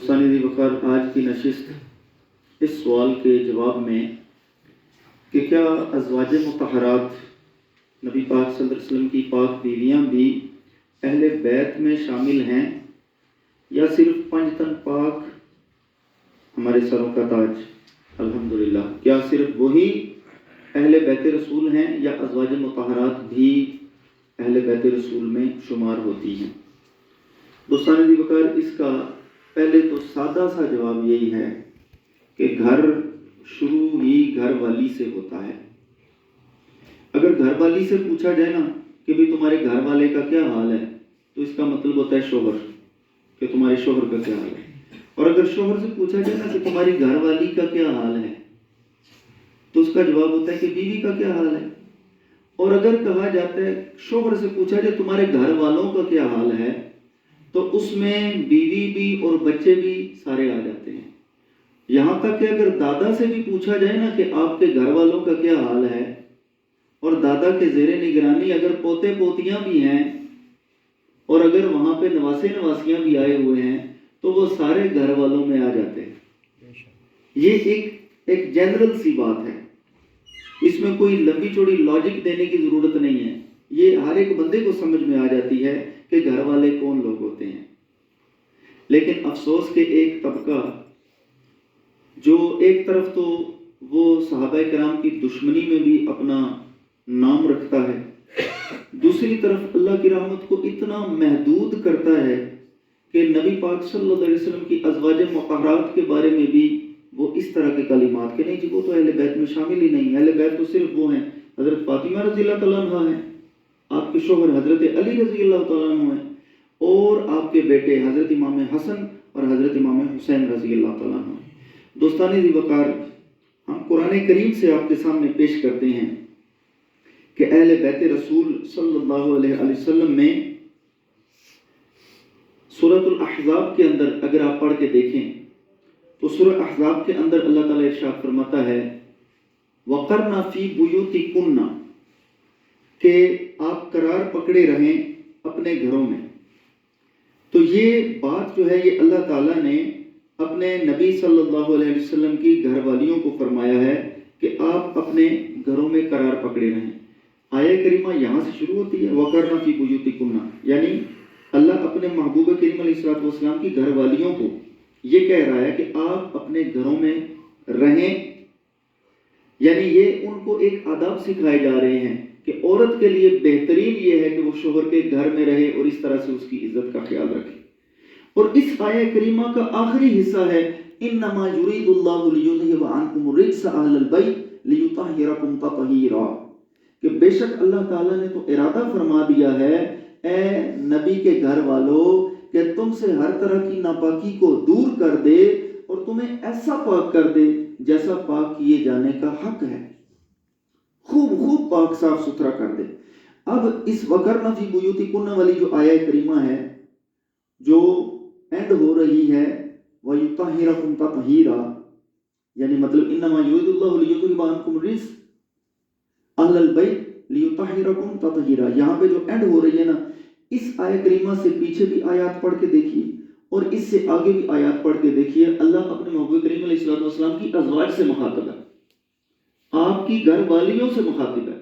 ثانی وقار آج کی نشست اس سوال کے جواب میں کہ کیا ازواج مطہرات نبی پاک صلی اللہ علیہ وسلم کی پاک بیویاں بھی اہل بیت میں شامل ہیں یا صرف 5 تن پاک ہمارے سروں کا تاج الحمدللہ، کیا صرف وہی اہل بیت رسول ہیں یا ازواج مطہرات بھی اہل بیت رسول میں شمار ہوتی ہیں؟ دوستان دی وقار اس کا پہلے تو سادہ سا جواب یہی ہے کہ گھر شروع ہی گھر والی سے ہوتا ہے۔ اگر گھر والی سے پوچھا جائے نا کہ بھئی تمہارے گھر والے کا کیا حال ہے، تو اس کا مطلب ہوتا ہے شوہر، کہ تمہارے شوہر کا کیا حال ہے۔ اور اگر شوہر سے پوچھا جائے نا کہ تمہاری گھر والی کا کیا حال ہے، تو اس کا جواب ہوتا ہے کہ بیوی کا کیا حال ہے۔ اور اگر کہا جاتا ہے شوہر سے پوچھا جائے تمہارے گھر والوں کا کیا حال ہے، تو اس میں بیوی بھی اور بچے بھی سارے آ جاتے ہیں۔ یہاں تک کہ اگر دادا سے بھی پوچھا جائے نا کہ آپ کے گھر والوں کا کیا حال ہے، اور دادا کے زیر نگرانی اگر پوتے پوتیاں بھی ہیں اور اگر وہاں پہ نواسے نواسیاں بھی آئے ہوئے ہیں، تو وہ سارے گھر والوں میں آ جاتے ہیں۔ یہ ایک جنرل سی بات ہے، اس میں کوئی لمبی چوڑی لاجک دینے کی ضرورت نہیں ہے، یہ ہر ایک بندے کو سمجھ میں آ جاتی ہے کہ گھر والے کون لوگ ہوتے ہیں۔ لیکن افسوس کہ ایک طبقہ جو ایک طرف تو وہ صحابہ کرام کی دشمنی میں بھی اپنا نام رکھتا ہے، دوسری طرف اللہ کی رحمت کو اتنا محدود کرتا ہے کہ نبی پاک صلی اللہ علیہ وسلم کی ازواج مطہرات کے بارے میں بھی وہ اس طرح کے کلمات کہ نہیں جی وہ تو اہل بیت میں شامل ہی نہیں، اہل بیت تو صرف وہ ہیں حضرت فاطمہ رضی اللہ تعالیٰ عنہ ہیں، آپ کے شوہر حضرت علی رضی اللہ تعالیٰ عنہ ہیں، اور آپ کے بیٹے حضرت امام حسن اور حضرت امام حسین رضی اللہ تعالیٰ عنہ ہیں۔ دوستان ذی وقار، ہم قرآن کریم سے آپ کے سامنے پیش کرتے ہیں کہ اہل بیت رسول صلی اللہ علیہ وسلم میں سورۃ الاحزاب کے اندر اگر آپ پڑھ کے دیکھیں تو سورۃ احزاب کے اندر اللہ تعالیٰ ارشاد فرماتا ہے وَقَرْنَ فِي بُيُوتِكُنَّ، کہ آپ قرار پکڑے رہیں اپنے گھروں میں۔ تو یہ بات جو ہے یہ اللہ تعالیٰ نے اپنے نبی صلی اللہ علیہ وسلم کی گھر والیوں کو فرمایا ہے کہ آپ اپنے گھروں میں قرار پکڑے رہیں۔ آیہ کریمہ یہاں سے شروع ہوتی ہے وَقَرْنَ فِي بُيُوتِكُنَّ، یعنی اللہ اپنے محبوب کریم علیہ السلام کی گھر والیوں کو یہ کہہ رہا ہے کہ آپ اپنے گھروں میں رہیں، یعنی یہ ان کو ایک آداب سکھائے جا رہے ہیں کہ عورت کے لیے بہترین یہ ہے کہ وہ شوہر کے گھر میں رہے اور اس طرح سے اس کی عزت کا خیال رکھے۔ اور اس آیہ کریمہ کا آخری حصہ ہے انما یرید اللہ لیذھب عنکم الرجس اہل البیت لیطہرکم تطہیرا، کہ بے شک اللہ تعالیٰ نے تو ارادہ فرما دیا ہے اے نبی کے گھر والو کہ تم سے ہر طرح کی ناپاکی کو دور کر دے اور تمہیں ایسا پاک کر دے جیسا پاک کیے جانے کا حق ہے، خوب خوب پاک صاف ستھرا کر دے۔ اب اس وَقَرْنَ فِي بُيُوتِكُنَّ والی جو آیہ کریمہ ہے جو اینڈ ہو رہی ہے وَيُطَهِّرَكُمْ تَطْهِيرًا، یعنی مطلب انما یرید اللہ لیذھب عنکم الرجس اہل البیت لیطہرکم تطہیرا، یہاں پہ جو اینڈ ہو رہی ہے نا، اس آیہ کریمہ سے پیچھے بھی آیات پڑھ کے دیکھیے اور اس سے آگے بھی آیات پڑھ کے دیکھیے، اللہ اپنے محبوب کریم علیہ السلام کی ازواج سے مخاطب ہے، آپ کی گھر والیوں سے مخاطب ہے،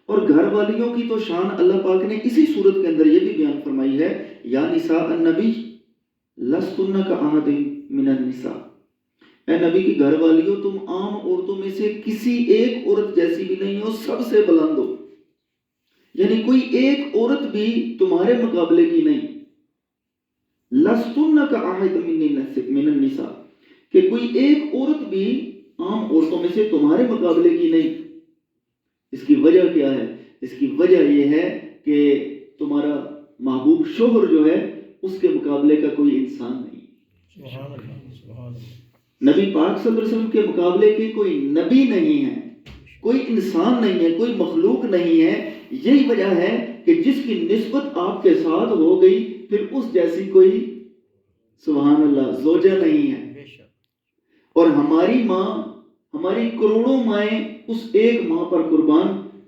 اور گھر والیوں کی تو شان اللہ پاک نے اسی صورت کے اندر یہ بھی بیان فرمائی ہے یا نساء النبی لستن کأحد من النساء، اے نبی کی گھر والیوں تم عام عورتوں میں سے کسی ایک عورت جیسی بھی نہیں ہو، سب سے بلند ہو، یعنی کوئی ایک عورت بھی تمہارے مقابلے کی نہیں، لستن کأحد من النساء، کہ کوئی ایک عورت بھی عام عورتوں میں سے تمہارے مقابلے کی نہیں۔ اس کی وجہ کیا ہے؟ اس کی وجہ یہ ہے کہ تمہارا محبوب شوہر جو ہے اس کے مقابلے کا کوئی انسان نہیں، سبحان اللہ سبحان اللہ، نبی پاک صلی اللہ علیہ وسلم کے مقابلے کے کوئی نبی نہیں ہے، کوئی انسان نہیں ہے، کوئی مخلوق نہیں ہے۔ یہی وجہ ہے کہ جس کی نسبت آپ کے ساتھ ہو گئی پھر اس جیسی کوئی سبحان اللہ زوجہ نہیں ہے۔ اور ہماری ماں، ہماری کروڑوں مائیں اس ایک ماں پر قربان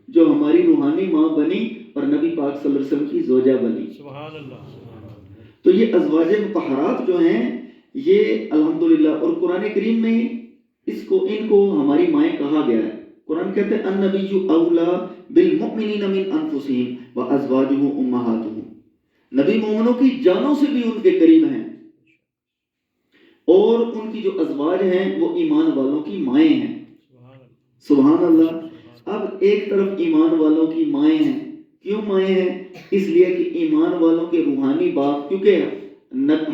جو ہماری روحانی ماں بنی اور نبی پاک صلی اللہ علیہ وسلم کی زوجہ بنی، سبحان اللہ۔ تو یہ ازواج مطہرات جو ہیں یہ الحمدللہ. اور قرآن کریم میں ان کو ہماری مائیں کہا گیا ہے. قرآن کہتے ہیں النبی اولا بالمؤمنین من انفسہم وازواجہ امہاتہم. نبی مومنوں کی جانوں سے بھی ان کے قریب ہیں اور ان کی جو ازواج ہیں وہ ایمان والوں کی مائیں ہیں. سبحان اللہ. اب ایک طرف ایمان والوں کی مائیں ہیں. کیوں مائیں ہیں؟ اس لیے کہ ایمان والوں کے روحانی باپ، کیونکہ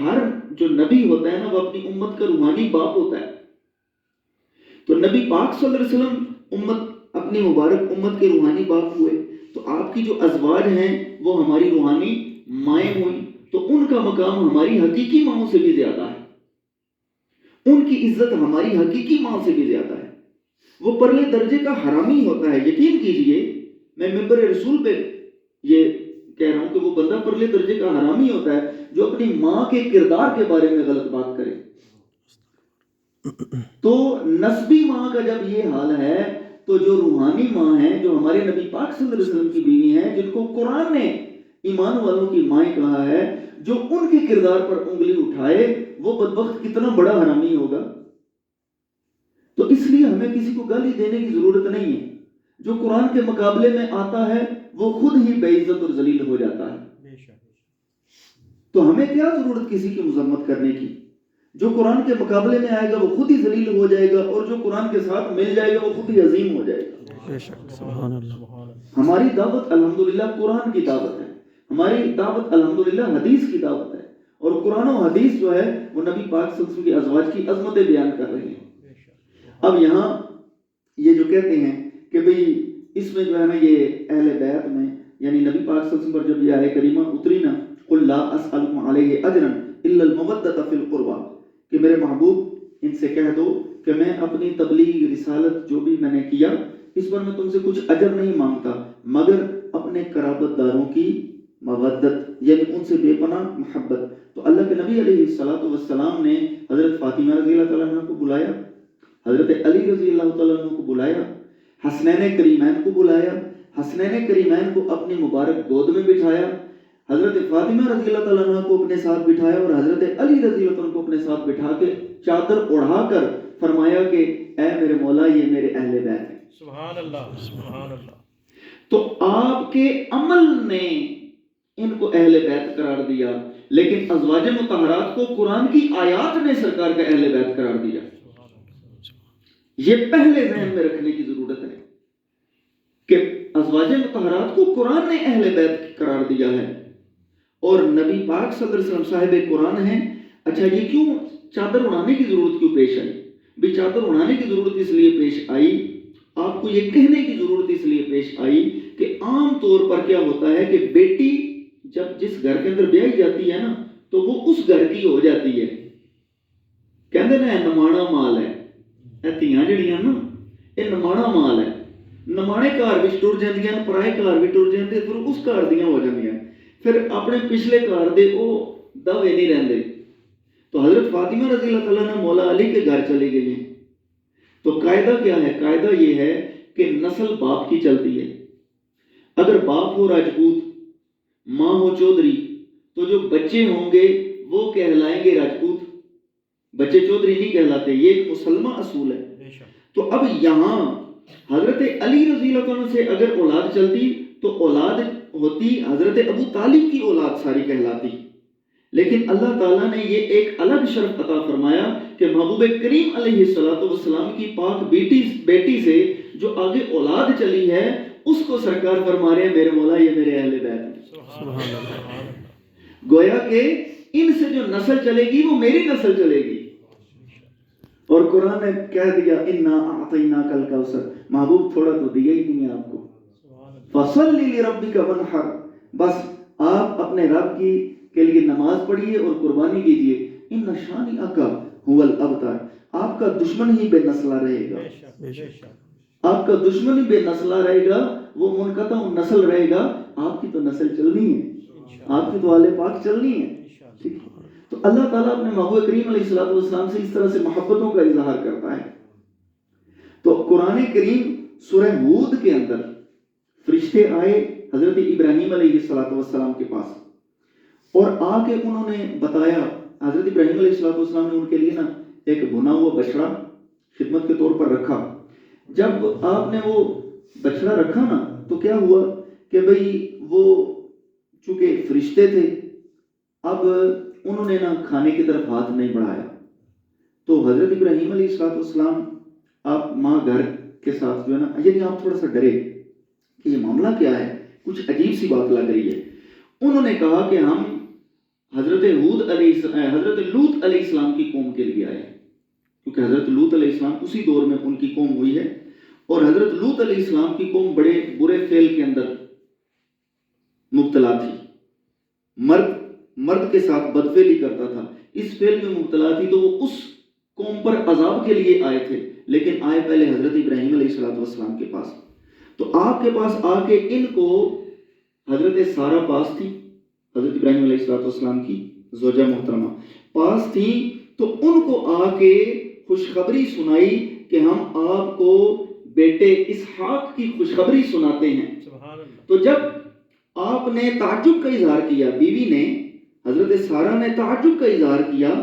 ہر جو نبی ہوتا ہے نا وہ اپنی امت کا روحانی باپ ہوتا ہے. تو نبی پاک صلی اللہ علیہ وسلم اپنی مبارک امت کے روحانی باپ ہوئے. تو آپ کی جو ازواج ہیں وہ ہماری روحانی مائیں ہوئی. تو ان کا مقام ہماری حقیقی ماؤں سے بھی زیادہ ہے. ان کی عزت ہماری حقیقی ماں سے بھی زیادہ ہے. وہ پرلے درجے کا حرامی ہوتا ہے. یقین کیجئے میں منبر رسول پہ یہ کہہ رہا ہوں کہ وہ بندہ پرلے درجے کا حرامی ہوتا ہے جو اپنی ماں کے کردار کے بارے میں غلط بات کرے. تو نسبی ماں کا جب یہ حال ہے تو جو روحانی ماں ہیں، جو ہمارے نبی پاک صلی اللہ علیہ وسلم کی بیوی ہیں، جن کو قرآن نے ایمان والوں کی مائیں کہا ہے، جو ان کے کردار پر انگلی اٹھائے وہ بدبخت کتنا بڑا حرامی ہوگا. تو اس لیے ہمیں کسی کو گالی دینے کی ضرورت نہیں ہے. جو قرآن کے مقابلے میں آتا ہے وہ خود ہی بے عزت اور ذلیل ہو جاتا ہے. تو ہمیں کیا ضرورت کسی کی مذمت کرنے کی؟ جو قرآن کے مقابلے میں آئے گا وہ خود ہی ذلیل ہو جائے گا، اور جو قرآن کے ساتھ مل جائے گا وہ خود ہی عظیم ہو جائے گا. بے شک. سبحان اللہ. ہماری دعوت الحمدللہ قرآن کی دعوت ہے. ہماری دعوت الحمدللہ حدیث کی دعوت ہے. اور قرآن و حدیث جو ہے وہ نبی پاک صلی اللہ علیہ وسلم کی ازواج کی عظمتیں بیان کر رہی ہیں. اب یہاں یہ جو کہتے ہیں کہ بھئی اس میں جو ہے نا یہ اہل بیت میں یعنی نبی پاک صلی اللہ علیہ وسلم پر جب یہ آیت کریمہ اتری نا قل لا اسألکم علیہ اجرا الا المودۃ فی القربى، کہ میرے محبوب ان سے کہہ دو کہ میں اپنی تبلیغ رسالت جو بھی میں نے کیا اس پر میں تم سے کچھ اجر نہیں مانگتا مگر اپنے قرابت داروں کی مودت، یعنی ان سے بے پناہ محبت. تو اللہ کے نبی علیہ الصلوۃ والسلام نے حضرت فاطمہ رضی اللہ تعالیٰ عنہ کو بلایا، حضرت علی رضی اللہ تعالیٰ عنہ کو بلایا، حسنین کریمین کو بلایا، حسنین کریمین کو اپنی مبارک گود میں بٹھایا، حضرت فاطمہ رضی اللہ تعالیٰ عنہ کو اپنے ساتھ بٹھایا اور حضرت علی رضی اللہ عنہ کو اپنے ساتھ بٹھا کے چادر اڑھا کر فرمایا کہ اے میرے مولا یہ میرے اہل بیت ہیں. سبحان اللہ. سبحان اللہ. تو آپ کے عمل نے ان کو اہل بیت قرار دیا، لیکن ازواج مطہرات کو قرآن کی آیات نے سرکار کا اہل بیت قرار دیا. یہ پہلے ذہن میں رکھنے کی ضرورت ہے کہ ازواج مطہرات کو قرآن نے اہل بیت قرار دیا ہے اور نبی پاک صلی اللہ علیہ وسلم صاحب قرآن ہیں. اچھا یہ کیوں چادر اڑانے کی ضرورت کیوں پیش آئی؟ بھی چادر اڑانے کی ضرورت اس لیے پیش آئی، آپ کو یہ کہنے کی ضرورت اس لیے پیش آئی کہ عام طور پر کیا ہوتا ہے کہ بیٹی جب جس گھر کے اندر بیائی جاتی ہے نا تو وہ اس گھر کی ہو جاتی ہے. کہندے نا نمانا مال ہے، اے تیاں جڑیاں نا یہ نمانا مال ہے. نمانے گھر وچ ٹر جاندیاں، پرائے گھر بھی ٹر جاندے، پھر اس گھر دیاں ہو جاندیاں، پھر اپنے پچھلے گھر دے او دعوے نہیں رہندے. تو حضرت فاطمہ رضی اللہ تعالیٰ نے مولا علی کے گھر چلی گئی ہیں. تو قاعدہ کیا ہے؟ قاعدہ یہ ہے کہ نسل باپ کی چلتی ہے. اگر باپ ہو راجپوت، ماں ہو چودھری، تو جو بچے ہوں گے وہ کہلائیں گے راجپوت، بچے چودھری نہیں کہلاتے. یہ ایک مسلمہ اصول ہے. تو اب یہاں حضرت علی رضی اللہ عنہ سے اگر اولاد چلتی تو اولاد ہوتی حضرت ابو طالب کی اولاد ساری کہلاتی. لیکن اللہ تعالیٰ نے یہ ایک الگ شرف عطا فرمایا کہ محبوب کریم علیہ السلام کی پاک بیٹی سے جو آگے اولاد چلی ہے اس کو سرکار فرما رہے ہیں میرے مولا یہ میرے اہل بیت ہیں. گویا کہ ان سے جو نسل چلے گی وہ میری نسل چلے گی. اور قرآن نے کہہ دیا انا اعطیناک الکوثر، محبوب تھوڑا تو دیا ہی نہیں ہے آپ کو. فصلی لربک وانحر، بس آپ اپنے رب کی کے لیے نماز پڑھیے اور قربانی کیجیے. ان شانئک ھو الابتر، آپ کا دشمن ہی بے نسلہ رہے گا. آپ کا دشمن ہی بے نسلہ رہے گا، وہ منقطع نسل رہے گا. آپ کی تو نسل چلنی ہے، آپ کی تو آل پاک چلنی ہے. تو اللہ تعالیٰ اپنے محبوب کریم علیہ السلام سے اس طرح سے محبتوں کا اظہار کرتا ہے. تو قرآن کریم سورہ ہود کے اندر فرشتے آئے حضرت ابراہیم علیہ السلام کے پاس اور آ کے انہوں نے بتایا حضرت ابراہیم علیہ السلام نے ان کے لیے نا ایک بھنا ہوا بچڑا خدمت کے طور پر رکھا. جب آپ نے وہ بچڑا رکھا نا تو کیا ہوا کہ بھئی وہ چونکہ فرشتے تھے، اب انہوں نے نا کھانے کی طرف ہاتھ نہیں بڑھایا. تو حضرت ابراہیم علیہ السلام آپ ماں گھر کے ساتھ جو ہے نا، یعنی آپ تھوڑا سا ڈرے کہ یہ معاملہ کیا ہے، کچھ عجیب سی بات لگ رہی ہے. انہوں نے کہا کہ ہم حضرت لوط علیہ السلام کی قوم کے لیے آئے، کیونکہ حضرت لوط علیہ السلام اسی دور میں ان کی قوم ہوئی ہے، اور حضرت لوط علیہ السلام کی قوم بڑے برے فعل کے اندر مبتلا تھی. مرد کے ساتھ بدفعلی کرتا تھا، اس فعل میں مبتلا تھی. تو وہ اس قوم پر عذاب کے لیے آئے تھے، لیکن آئے پہلے حضرت ابراہیم علیہ السلام کے پاس. تو آپ کے پاس آ کے ان کو حضرت سارہ پاس تھی، حضرت ابراہیم علیہ السلام کی زوجہ محترمہ پاس تھی. تو ان کو آ کے خوشخبری سنائی کہ ہم آپ کو بیٹے اسحاق کی خوشخبری سناتے ہیں. سبحان اللہ. تو جب آپ نے تعجب کا اظہار کیا، بیوی نے حضرت سارہ نے تعجب کا اظہار کیا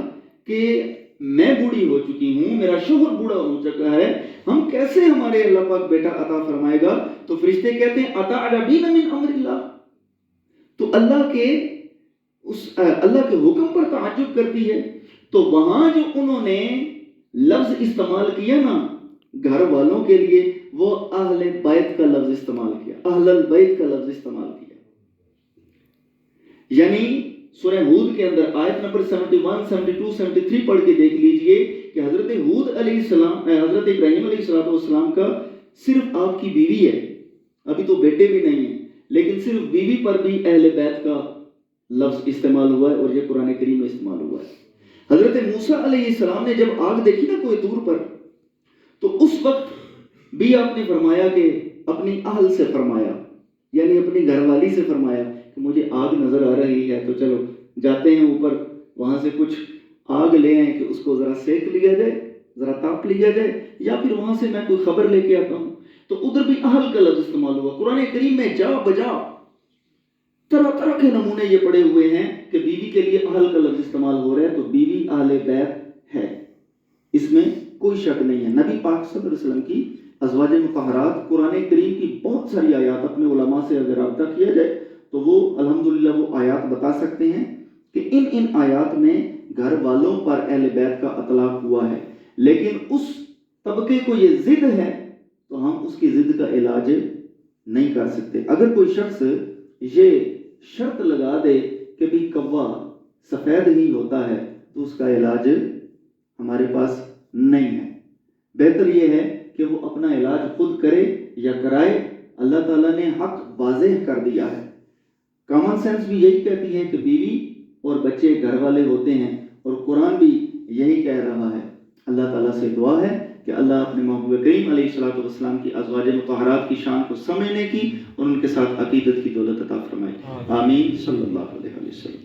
کہ میں بوڑھی ہو چکی ہوں، میرا شوہر بوڑھا ہو چکا ہے، ہم کیسے ہمارے اللہ پاک بیٹا عطا فرمائے گا؟ تو فرشتے کہتے ہیں اتعجبین من امر اللہ، تو اللہ کے حکم پر تعجب کرتی ہے. تو وہاں جو انہوں نے لفظ استعمال کیا نا گھر والوں کے لیے، وہ اہل بیت کا لفظ استعمال کیا، اہل البیت کا لفظ استعمال کیا. یعنی سورہ ہود کے اندر آیت نمبر 71, 72, 73 پڑھ کے دیکھ لیجئے کہ حضرت ہود علیہ السلام، حضرت ابراہیم علیہ السلام کا صرف آپ کی بیوی ہے، ابھی تو بیٹے بھی نہیں ہیں، لیکن صرف بیوی پر بھی اہل بیت کا لفظ استعمال ہوا ہے، اور یہ قرآن کریم میں استعمال ہوا ہے. حضرت موسیٰ علیہ السلام نے جب آگ دیکھی نا کوئی دور پر، تو اس وقت بھی آپ نے فرمایا کہ اپنی اہل سے فرمایا، یعنی اپنی گھر والی سے فرمایا کہ مجھے آگ نظر آ رہی ہے، تو چلو جاتے ہیں اوپر، وہاں سے کچھ آگ لے آئیں کہ اس کو ذرا سیک لیا جائے، ذرا تاپ لیا جائے، یا پھر وہاں سے میں کوئی خبر لے کے آتا ہوں. تو ادھر بھی اہل کا لفظ استعمال ہوا. قرآن کریم میں جا بجا طرح طرح کے نمونے یہ پڑے ہوئے ہیں کہ بیوی کے لیے اہل کا لفظ استعمال ہو رہا ہے. تو بیوی اہل بیت ہے، اس میں کوئی شک نہیں ہے. نبی پاک صلی اللہ علیہ وسلم کی ازواج مطہرات، قرآن کریم کی بہت ساری آیات، اپنے علماء سے اگر رابطہ کیا جائے تو وہ الحمدللہ وہ آیات بتا سکتے ہیں کہ ان آیات میں گھر والوں پر اہل بیت کا اطلاق ہوا ہے. لیکن اس طبقے کو یہ ضد ہے تو ہم اس کی ضد کا علاج نہیں کر سکتے. اگر کوئی شخص یہ شرط لگا دے کہ بھی کوا سفید ہی ہوتا ہے تو اس کا علاج ہمارے پاس نہیں ہے. بہتر یہ ہے کہ وہ اپنا علاج خود کرے یا کرائے. اللہ تعالیٰ نے حق واضح کر دیا ہے. کامن سینس بھی یہی کہتی ہے کہ بیوی اور بچے گھر والے ہوتے ہیں، اور قرآن بھی یہی کہہ رہا ہے. اللہ تعالیٰ سے دعا ہے کہ اللہ اپنے محبوب کریم علیہ السلام کی ازواج مطہرات کی شان کو سمجھنے کی اور ان کے ساتھ عقیدت کی دولت عطا فرمائے. آمین. صلی اللہ علیہ وسلم.